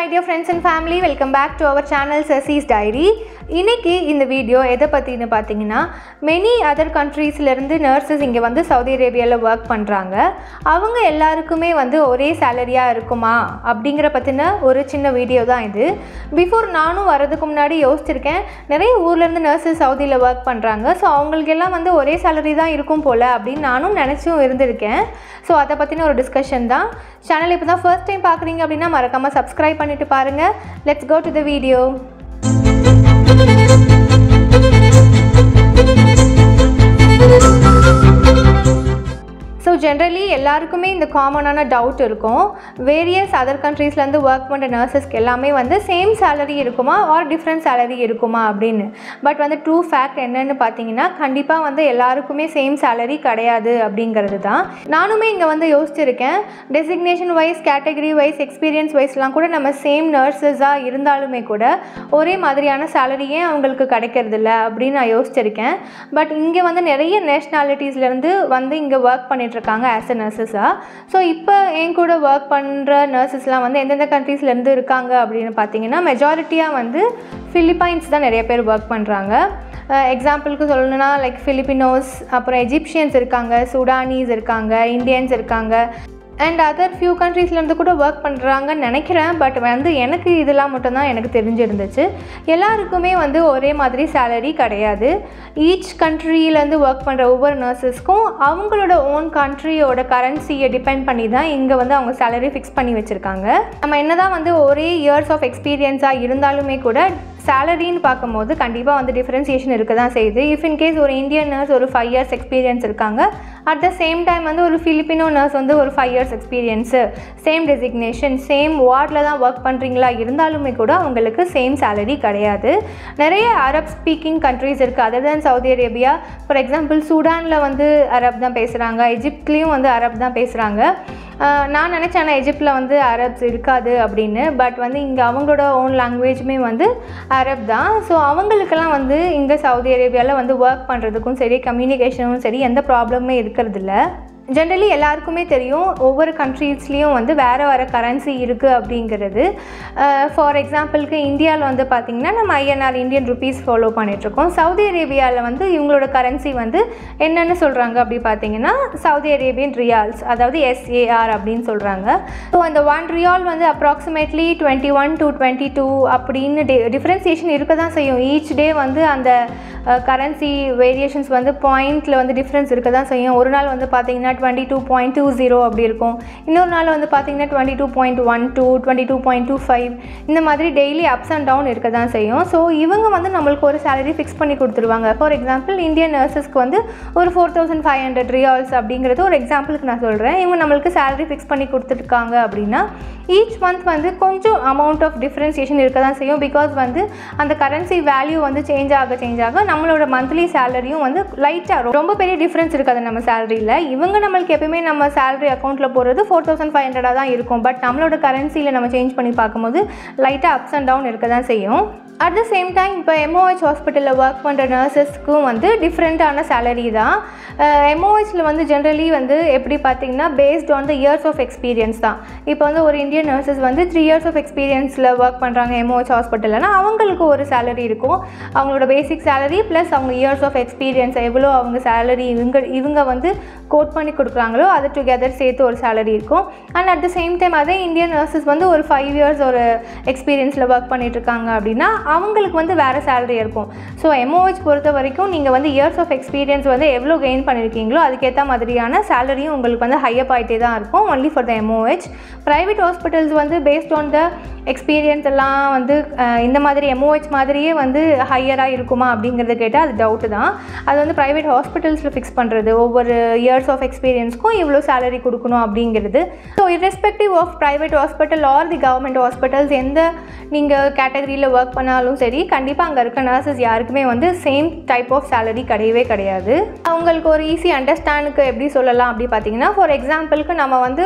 my dear friends and family, welcome back to our channel Ceci's Diary. இன்னைக்கு இந்த video எதை பற்றின்னு பார்த்தீங்கன்னா, many other countries-லேருந்து nurses இங்கே வந்து சவுதி அரேபியாவில் ஒர்க் பண்ணுறாங்க. அவங்க எல்லாருக்குமே வந்து ஒரே சேலரியாக இருக்குமா அப்படிங்கிற பற்றின ஒரு சின்ன வீடியோ தான் இது. பிஃபோர் நானும் வரதுக்கு முன்னாடி யோசிச்சிருக்கேன், நிறைய ஊர்லேருந்து நர்சஸ் சவுதியில் ஒர்க் பண்ணுறாங்க. ஸோ அவங்களுக்கெல்லாம் வந்து ஒரே சேலரி தான் இருக்கும் போல் அப்படின்னு நானும் நினச்சும் இருந்திருக்கேன். ஸோ அதை பற்றின ஒரு டிஸ்கஷன் தான். சேனல் இப்போ தான் ஃபர்ஸ்ட் டைம் பார்க்குறீங்க அப்படின்னா மறக்காமல் சப்ஸ்கிரைப் பண்ணிவிட்டு பாருங்கள். Let's go to the video. So generally எல்லாருக்குமே இந்த காமனான டவுட் இருக்கும், வேரியஸ் அதர் கண்ட்ரீஸ்லேருந்து ஒர்க் பண்ணுற நர்சஸ்க்கு எல்லாமே வந்து சேம் சேலரி இருக்குமா ஆர் டிஃப்ரெண்ட் சேலரி இருக்குமா அப்படின்னு. பட் வந்து ட்ரூ ஃபேக்ட் என்னன்னு பார்த்தீங்கன்னா, கண்டிப்பாக வந்து எல்லாருக்குமே சேம் சேலரி கிடையாது அப்படிங்கிறது தான். நானுமே இங்கே வந்து யோசிச்சிருக்கேன், designation wise, category wise, experience வைஸ்லாம் கூட நம்ம சேம் நர்சஸாக இருந்தாலுமே கூட ஒரே மாதிரியான சேலரியே அவங்களுக்கு கிடைக்கிறதில்ல அப்படின்னு நான் யோசிச்சிருக்கேன். பட் இங்கே வந்து நிறைய நேஷ்னாலிட்டிஸ்லேருந்து வந்து இங்கே ஒர்க் பண்ணிட்டு இருக்காங்க ஆஸ் அ நர்சஸாக. ஸோ இப்போ என் கூட ஒர்க் பண்ணுற நர்சஸ்லாம் வந்து எந்தெந்த கண்ட்ரீஸ்லேருந்து இருக்காங்க அப்படின்னு பார்த்தீங்கன்னா, மெஜாரிட்டியாக வந்து ஃபிலிப்பைன்ஸ் தான் நிறைய பேர் ஒர்க் பண்ணுறாங்க. எக்ஸாம்பிளுக்கு சொல்லணுன்னா லைக் ஃபிலிப்பினோஸ், அப்புறம் எஜிப்ஷியன்ஸ் இருக்காங்க, சூடானீஸ் இருக்காங்க, இந்தியன்ஸ் இருக்காங்க, அண்ட் அதர் ஃபியூ கண்ட்ரீஸ்லேருந்து கூட ஒர்க் பண்ணுறாங்கன்னு நினைக்கிறேன். பட் வந்து எனக்கு இதெல்லாம் மட்டும்தான் எனக்கு தெரிஞ்சிருந்துச்சு. எல்லாருக்குமே வந்து ஒரே மாதிரி சேலரி கிடையாது. ஈச் கண்ட்ரியிலேருந்து ஒர்க் பண்ணுற ஒவ்வொரு நர்சஸ்க்கும் அவங்களோட ஓன் கண்ட்ரியோட கரன்சியை டிபெண்ட் பண்ணி தான் இங்கே வந்து அவங்க சேலரி ஃபிக்ஸ் பண்ணி வச்சுருக்காங்க. நம்ம என்ன தான் வந்து ஒரே இயர்ஸ் ஆஃப் எக்ஸ்பீரியன்ஸாக இருந்தாலுமே கூட சேலரின்னு பார்க்கும்போது கண்டிப்பாக வந்து டிஃப்ரென்சியேஷன் இருக்க தான் செய்யுது. இஃப் இன்கேஸ் ஒரு இந்தியன் நர்ஸ் ஒரு 5 இயர்ஸ் எக்ஸ்பீரியன்ஸ் இருக்காங்க, அட் த சேம் டைம் வந்து ஒரு ஃபிலிப்பினோ நர்ஸ் வந்து ஒரு 5 years experience, same designation, same வார்டில் தான் ஒர்க் பண்ணுறீங்களா இருந்தாலுமே கூட அவங்களுக்கு சேம் சேலரி கிடையாது. நிறைய அரப் ஸ்பீக்கிங் கண்ட்ரீஸ் இருக்குது other than Saudi Arabia. For example சூடானில் வந்து அரப் தான் பேசுகிறாங்க, எஜிப்ட்லேயும் வந்து அரப் தான் பேசுகிறாங்க. நான் நினச்சேன் ஆனால் எஜிப்டில் வந்து அரப்ஸ் இருக்காது அப்படின்னு. பட் வந்து இங்கே அவங்களோட ஓன் லாங்குவேஜுமே வந்து அரப் தான். ஸோ அவங்களுக்கெல்லாம் வந்து இங்கே சவுதி அரேபியாவில் வந்து ஒர்க் பண்ணுறதுக்கும் சரி, கம்யூனிகேஷனும் சரி, எந்த ப்ராப்ளமே இருக்கிறதில்ல. ஜென்ரலி எல்லாருக்குமே தெரியும், ஒவ்வொரு கண்ட்ரீஸ்லேயும் வந்து வேறு வேறு கரன்சி இருக்குது அப்படிங்கிறது. ஃபார் எக்ஸாம்பிளுக்கு இந்தியாவில் வந்து பார்த்திங்கன்னா நம்ம INR இந்தியன் ருபீஸ் ஃபாலோ பண்ணிகிட்ருக்கோம். சவுதி அரேபியாவில் வந்து இவங்களோட கரன்சி வந்து என்னென்னு சொல்கிறாங்க அப்படி பார்த்திங்கன்னா, சவுதி அரேபியன் ரியால்ஸ், அதாவது SAR அப்படின்னு சொல்கிறாங்க. ஸோ அந்த 1 ரியால் வந்து அப்ராக்சிமேட்லி 21 to 22 அப்படின்னு டிஃப்ரென்சியேஷன் இருக்க தான் செய்யும். ஈச் டே வந்து அந்த கரன்சி வேரியேஷன்ஸ் வந்து பாயிண்டில் வந்து டிஃப்ரென்ஸ் இருக்க தான் செய்யும். ஒரு நாள் வந்து பார்த்திங்கன்னா 22.20 அப்படி இருக்கும், இன்னொரு நாள் வந்து பார்த்திங்கன்னா 22.12, 22.25 இந்த மாதிரி டெய்லி அப்ஸ் அண்ட் டவுன் இருக்க தான் செய்யும். ஸோ இவங்க வந்து நம்மளுக்கு ஒரு சேலரி ஃபிக்ஸ் பண்ணி கொடுத்துருவாங்க. ஃபார் எக்ஸாம்பிள் இந்தியன் நர்சஸ்க்கு வந்து ஒரு 4500 ரியால்ஸ் அப்படிங்கிறது ஒரு எக்ஸாம்பிளுக்கு நான் சொல்கிறேன். இவங்க நம்மளுக்கு சேலரி ஃபிக்ஸ் பண்ணி கொடுத்துருக்காங்க அப்படின்னா ஈச் மந்த் வந்து கொஞ்சம் அமௌண்ட் ஆஃப் டிஃப்ரென்சியேஷன் இருக்க தான் செய்யும். பிகாஸ் வந்து அந்த கரன்சி வேல்யூ வந்து சேஞ்ச் ஆக நம்மளோட மந்த்லி சேலரியும் வந்து லைட்டாக ரொம்ப பெரிய டிஃப்ரென்ஸ் இருக்காது நம்ம சேலரியில். இவங்க நம்மளுக்கு எப்பயுமே நம்ம சேலரி அக்கௌண்ட்டில் போடுறது 4500 தான் இருக்கும். பட் நம்மளோட கரன்சியில் நம்ம சேஞ்ச் பண்ணி பார்க்கும்போது லைட்டாக அப்ஸ் அண்ட் டவுன் இருக்க தான் செய்யும். அட் த சேம் டைம் இப்போ MOH ஹாஸ்பிட்டலில் ஒர்க் பண்ணுற நர்சஸ்க்கும் வந்து டிஃப்ரெண்ட்டான சேலரி தான். MOHல வந்து ஜென்ரலி வந்து எப்படி பார்த்திங்கன்னா based on the years of experience தான். இப்போ வந்து ஒரு இந்தியன் நர்சஸ் வந்து 3 இயர்ஸ் ஆஃப் எக்ஸ்பீரியன்ஸில் ஒர்க் பண்ணுறாங்க MOH ஹாஸ்பிட்டல்னா அவங்களுக்கு ஒரு சேலரி இருக்கும். அவங்களோட பேசிக் சேலரி ப்ளஸ் அவங்க இயர்ஸ் ஆஃப் எக்ஸ்பீரியன்ஸ் எவ்வளோ அவங்க சேலரி இவங்க வந்து கோட் பண்ணி கொடுக்குறாங்களோ அது டுகெதர் சேர்த்து ஒரு சேலரி இருக்கும். And at the same time அதே இந்தியன் நர்சஸ் வந்து ஒரு 5 இயர்ஸ் ஒரு எக்ஸ்பீரியன்ஸில் ஒர்க் பண்ணிட்டுருக்காங்க அப்படின்னா அவங்களுக்கு வந்து வேறு சேலரி இருக்கும். ஸோ MOH பொறுத்த வரைக்கும் நீங்கள் வந்து இயர்ஸ் ஆஃப் எக்ஸ்பீரியன்ஸ் வந்து எவ்வளோ கெயின் பண்ணியிருக்கீங்களோ அதுக்கேற்ற மாதிரியான சேலரியும் உங்களுக்கு வந்து ஹையப் ஆகிட்டே தான் இருக்கும். Only for the MOH. Private hospitals வந்து பேஸ்ட் ஆன் த எக்ஸ்பீரியன்ஸ் எல்லாம் வந்து இந்த மாதிரி MOH மாதிரியே வந்து ஹையராக இருக்குமா அப்படிங்கிறத கேட்டால் அது டவுட்டு தான். அது வந்து ப்ரைவேட் ஹாஸ்பிட்டல்ஸில் ஃபிக்ஸ் பண்ணுறது ஒவ்வொரு இயர்ஸ் ஆஃப் எக்ஸ்பீரியன்ஸ்க்கும் இவ்வளோ சேலரி கொடுக்கணும் அப்படிங்கிறது. So irrespective of private hospital or the government hospitals எந்த நீங்கள் கேட்டகரியில் ஒர்க் பண்ணாலும் சரி, கண்டிப்பாக அங்கே இருக்க நர்சஸ் யாருக்குமே வந்து சேம் டைப் ஆஃப் சேலரி கிடையவே கிடையாது. அவங்களுக்கு ஒரு ஈஸி அண்டர்ஸ்டாண்டுக்கு எப்படி சொல்லலாம் அப்படி பார்த்தீங்கன்னா, ஃபார் எக்ஸாம்பிளுக்கு நம்ம வந்து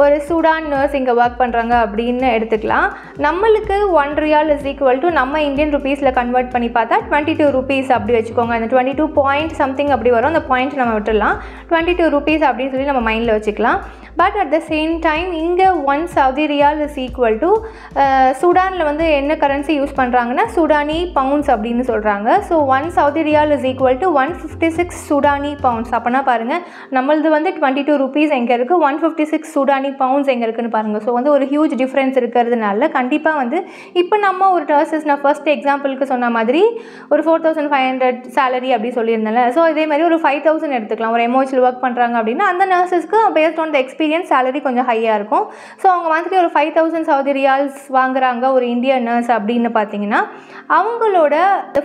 ஒரு சூடான் நர்ஸ் இங்கே ஒர்க் ஒர்க் பண்ணுறாங்க அப்படின்னு எடுத்துக்கலாம். நம்மளுக்கு 1 ரியால் இஸ் ஈக்குவல் டு நம்ம இந்தியன் ருபீஸில் கன்வெர்ட் பண்ணி பார்த்தா 22 ரூபீஸ் அப்படி வச்சுக்கோங்க. அந்த 22 பாயிண்ட் சம்திங் அப்படி வரும். அந்த பாயிண்ட் நம்ம விட்டுடலாம். 22 ரூபீஸ் அப்படின்னு சொல்லி நம்ம மைண்டில் வச்சுக்கலாம். But at the same time இங்கே 1 Saudi riyal is equal to சூடானில் வந்து என்ன கரன்சி யூஸ் பண்ணுறாங்கன்னா சூடானி பவுண்ட்ஸ் அப்படின்னு சொல்கிறாங்க. So 1 Saudi riyal is equal to 156 சூடானி பவுண்ட்ஸ். அப்போனா பாருங்கள், நம்மளது வந்து 22 ரூபீஸ் எங்கே இருக்குது, 156 சூடானி பவுண்ட்ஸ் எங்கே இருக்குதுன்னு பாருங்கள். ஸோ வந்து ஒரு ஹியூஜ் டிஃப்ரென்ஸ் இருக்கிறதுனால கண்டிப்பாக வந்து இப்போ நம்ம ஒரு நர்சஸ், நான் ஃபர்ஸ்ட் எக்ஸாம்பிளுக்கு சொன்ன மாதிரி ஒரு 4500 சேலரி அப்படி சொல்லியிருந்தேன்ல. ஸோ இதே மாதிரி ஒரு 5000 எடுத்துக்கலாம். ஒரு எம்ஓஹெச்சில் ஒர்க் பண்ணுறாங்க அப்படின்னா அந்த நர்சஸ்க்கு based on the experience salary கொஞ்சம் ஹையாக இருக்கும். ஸோ அவங்க மந்த்லி ஒரு 5000 சவுதி ரியால்ஸ் வாங்குறாங்க ஒரு இந்தியன் நர்ஸ் அப்படின்னு பார்த்தீங்கன்னா அவங்களோட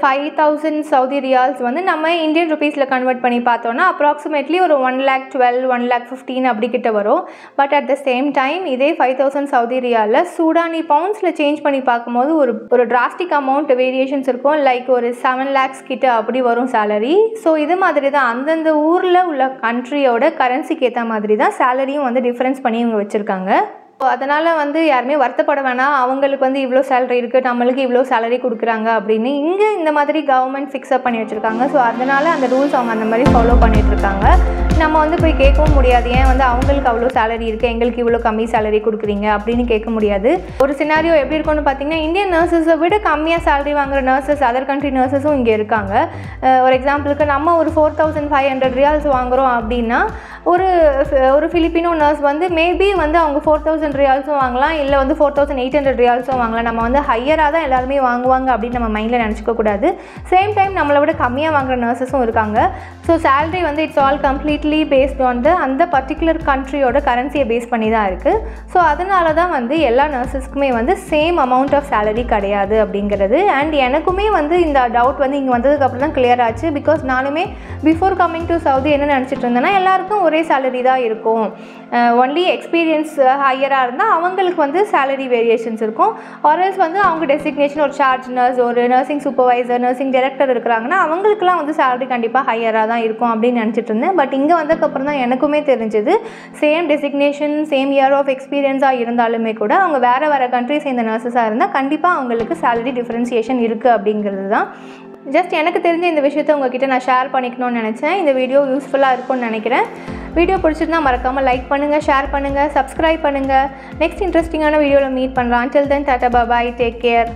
5000 சவுதி ரியால்ஸ் வந்து நம்ம இந்தியன் ருபீஸில் கன்வெர்ட் பண்ணி பார்த்தோன்னா அப்ராக்சிமேட்லி ஒரு 1,12,000 1,15,000 அப்படி கிட்ட வரும். But at the same time இதே 5000 சவுதி ரியாலில் சூடானி பவுண்ட்ஸில் சேஞ்ச் பண்ணி பார்க்கும்போது ஒரு டிராஸ்டிக் அமௌண்ட் வேரியேஷன்ஸ் இருக்கும். லைக் ஒரு 7 lakhs கிட்ட அப்படி வரும் சேலரி. ஸோ இது மாதிரி தான் அந்தந்த ஊரில் உள்ள கண்ட்ரியோட கரன்சிக்கு ஏற்ற மாதிரி தான் சேலரியும் வந்து டிஃப்ரென்ஸ் பண்ணி இவங்க வச்சுருக்காங்க. அதனால் வந்து யாருமே வருத்தப்பட வேணாம், அவங்களுக்கு வந்து இவ்வளோ சேலரி இருக்குது, நம்மளுக்கு இவ்வளோ சேலரி கொடுக்குறாங்க அப்படின்னு. இங்கே இந்த மாதிரி கவர்மெண்ட் ஃபிக்ஸப் பண்ணி வச்சுருக்காங்க. ஸோ அதனால் அந்த ரூல்ஸ் அவங்க அந்த மாதிரி ஃபாலோ பண்ணிகிட்ருக்காங்க. நம்ம வந்து போய் கேட்கவும் முடியாது, ஏன் வந்து அவங்களுக்கு அவ்வளோ சேலரி இருக்குது, எங்களுக்கு இவ்வளோ கம்மி சேலரி கொடுக்குறீங்க அப்படின்னு கேட்க முடியாது. ஒரு சினாரியோ எப்படி இருக்கும்னு பார்த்தீங்கன்னா, இந்தியன் நர்சஸை விட கம்மியாக சேலரி வாங்குற நர்சஸ், அதர் கண்ட்ரி நர்சஸும் இங்கே இருக்காங்க. ஒரு எக்ஸாம்பிளுக்கு நம்ம ஒரு 4500 ரியால்ஸ் வாங்குகிறோம் அப்படின்னா ஒரு ஃபிலிப்பினோ நர்ஸ் வந்து மேபி வந்து அவங்க 4000 ரியால்ஸும் வாங்கலாம், இல்லை வந்து 4800 ரியால்ஸும் வாங்கலாம். நம்ம வந்து ஹையராக தான் எல்லாருமே வாங்குவாங்க அப்படின்னு நம்ம மைண்டில் நினச்சிக்க கூடாது. சேம் டைம் நம்மளை விட கம்மியாக வாங்குற நர்சஸும் இருக்காங்க. ஸோ சேலரி வந்து it's all completely based on அந்த பர்டிகுலர் கண்ட்ரியோட கரன்சியை பேஸ் பண்ணி தான் இருக்குது. ஸோ அதனால தான் வந்து எல்லா நர்சஸ்க்குமே வந்து சேம் அமௌண்ட் ஆஃப் சேலரி கிடையாது அப்படிங்கிறது. அண்ட் எனக்குமே வந்து இந்த டவுட் வந்து இங்கே வந்ததுக்கப்புறம் தான் கிளியர் ஆச்சு. பிகாஸ் நானுமே பிஃபோர் கம்மிங் டு சவுதி என்ன நினச்சிட்டு இருந்தேன்னா, எல்லாருக்கும் ஒரே சேலரி தான் இருக்கும், ஒன்லி எக்ஸ்பீரியன்ஸ் ஹையராக இருந்தால் அவங்களுக்கு வந்து சேலரி வேரியேஷன்ஸ் இருக்கும். ஆர்எல்ஸ் வந்து அவங்க டெசிக்னேஷன் ஒரு சார்ஜ் நர்ஸ், ஒரு நர்சிங் சூப்பர்வைசர், நர்சிங் டைரக்டர் இருக்கிறாங்கன்னா அவங்களுக்குலாம் வந்து சேலரி கண்டிப்பாக ஹையராக தான் இருக்கும் அப்படின்னு நினச்சிட்டு இருந்தேன். பட் இங்கே வந்ததுக்கப்புறம் தான் எனக்குமே தெரிஞ்சது, same designation same year of எக்ஸ்பீரியன்ஸாக இருந்தாலுமே கூட அவங்க வேறு கண்ட்ரி சேர்ந்த நர்சஸாக இருந்தால் கண்டிப்பாக அவங்களுக்கு சேலரி டிஃப்ரென்சியேஷன் இருக்குது அப்படிங்கிறது தான். ஜஸ்ட் எனக்கு தெரிஞ்ச இந்த விஷயத்தை உங்ககிட்ட நான் ஷேர் பண்ணிக்கணும்னு நினச்சேன். இந்த வீடியோ யூஸ்ஃபுல்லாக இருக்கும்னு நினைக்கிறேன். வீடியோ பிடிச்சிருந்தா மறக்காமல் லைக் பண்ணுங்கள், ஷேர் பண்ணுங்கள், சப்ஸ்கிரைப் பண்ணுங்கள். நெக்ஸ்ட் இன்ட்ரெஸ்டிங்கான வீடியோவில் மீட் பண்ணுறேன். Until then, tata, bye bye, take care.